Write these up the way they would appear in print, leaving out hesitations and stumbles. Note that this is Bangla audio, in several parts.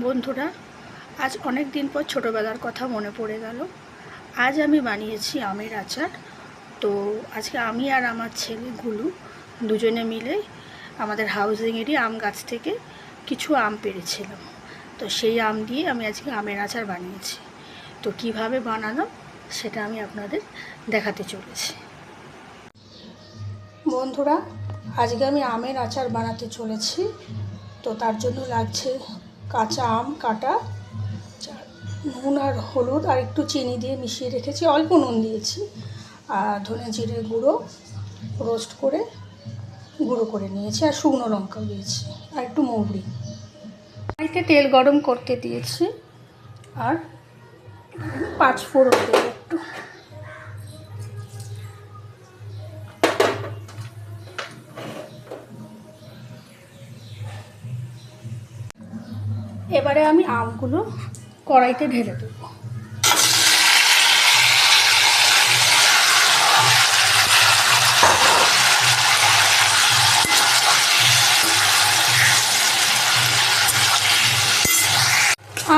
বন্ধুরা, আজ অনেক দিন পর ছোটোবেলার কথা মনে পড়ে গেল। আজ আমি বানিয়েছি আমের আচার। তো আজকে আমি আর আমার ছেলে গুলু দুজনে মিলে আমাদের হাউজিংয়েরই আম গাছ থেকে কিছু আম পেড়েছিলাম। তো সেই আম দিয়ে আমি আজকে আমের আচার বানিয়েছি। তো কিভাবে বানালাম সেটা আমি আপনাদের দেখাতে চলেছি। বন্ধুরা, আজকে আমি আমের আচার বানাতে চলেছি। তো তার জন্য লাগছে কাঁচা আম কাটা, নুন আর হলুদ আর একটু চিনি দিয়ে মিশিয়ে রেখেছি, অল্প নুন দিয়েছি, আর ধনে জিরে গুঁড়ো রোস্ট করে গুঁড়ো করে নিয়েছি, আর শুকনো লঙ্কাও দিয়েছি, আর একটু মৌরি। কড়াইতে তেল গরম করতে দিয়েছি, আর 5 ফোড়ন দেবো একটু। এবারে আমি আমগুলো কড়াইতে ঢেলে দেবো।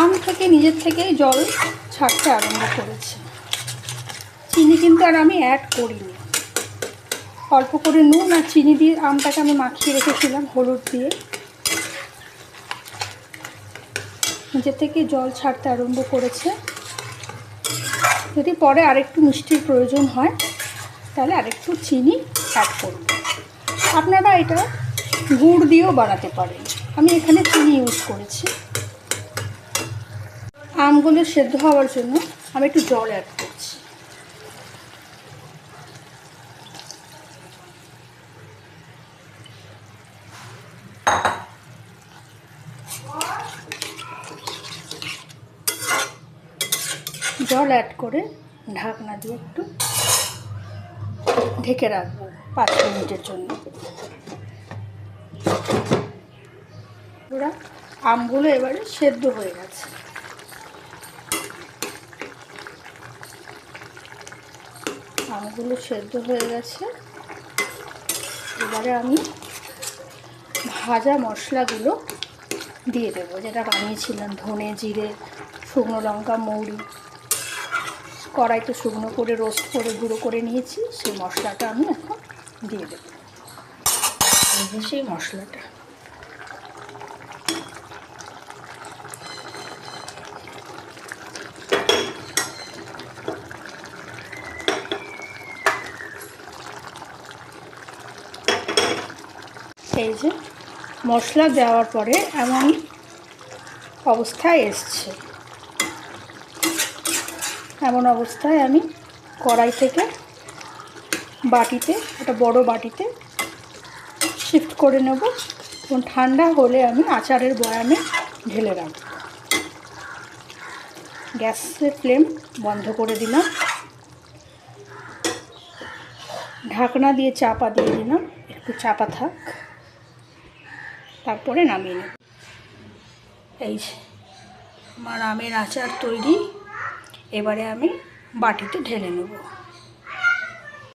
আম থেকে নিজের থেকেই জল ছাড়তে আরম্ভ করেছে। চিনি কিন্তু আর আমি অ্যাড করিনি, অল্প করে নুন আর চিনি দিয়ে আমটাকে আমি মাখিয়ে রেখেছিলাম হলুদ দিয়ে। নিজে থেকে জল ছাড়তে আরম্ভ করেছে। যদি পরে আরেকটু মিষ্টির প্রয়োজন হয় তাহলে আরেকটু চিনি অ্যাড করব। আপনারা এটা গুড় দিয়েও বানাতে পারেন, আমি এখানে চিনি ইউজ করেছি। আমগুলো সেদ্ধ হওয়ার জন্য আমি একটু জল অ্যাড করছি। জল অ্যাড করে ঢাকনা দিয়ে একটু ঢেকে রাখবো 5 মিনিটের জন্য। পুরো আমগুলো এবারে সেদ্ধ হয়ে গেছে। আমগুলো সেদ্ধ হয়ে গেছে। এবারে আমি ভাজা মশলাগুলো দিয়ে দেবো, যেটা বানিয়েছিলাম, ধনে জিরে শুকনো লঙ্কা মৌরি। কড়াইতে শুকনো করে রোস্ট করে গুঁড়ো করে নিয়েছি, সেই মশলাটা আমি এখন দিয়ে দেবো। সেই মশলাটা এই যে মশলা দেওয়ার পরে এমন অবস্থায় এসছে, এমন অবস্থায় আমি কড়াই থেকে বাটিতে, একটা বড় বাটিতে শিফট করে নেব এবং ঠান্ডা হলে আমি আচারের বয়ামে ঢেলে রাখব। গ্যাসের ফ্লেম বন্ধ করে দিলাম, ঢাকনা দিয়ে চাপা দিয়ে দিলাম, একটু চাপা থাক, তারপরে নামিয়ে নেব। এই আমার আমের আচার তৈরি। এবারে আমি বাটিতে ঢেলে নেব।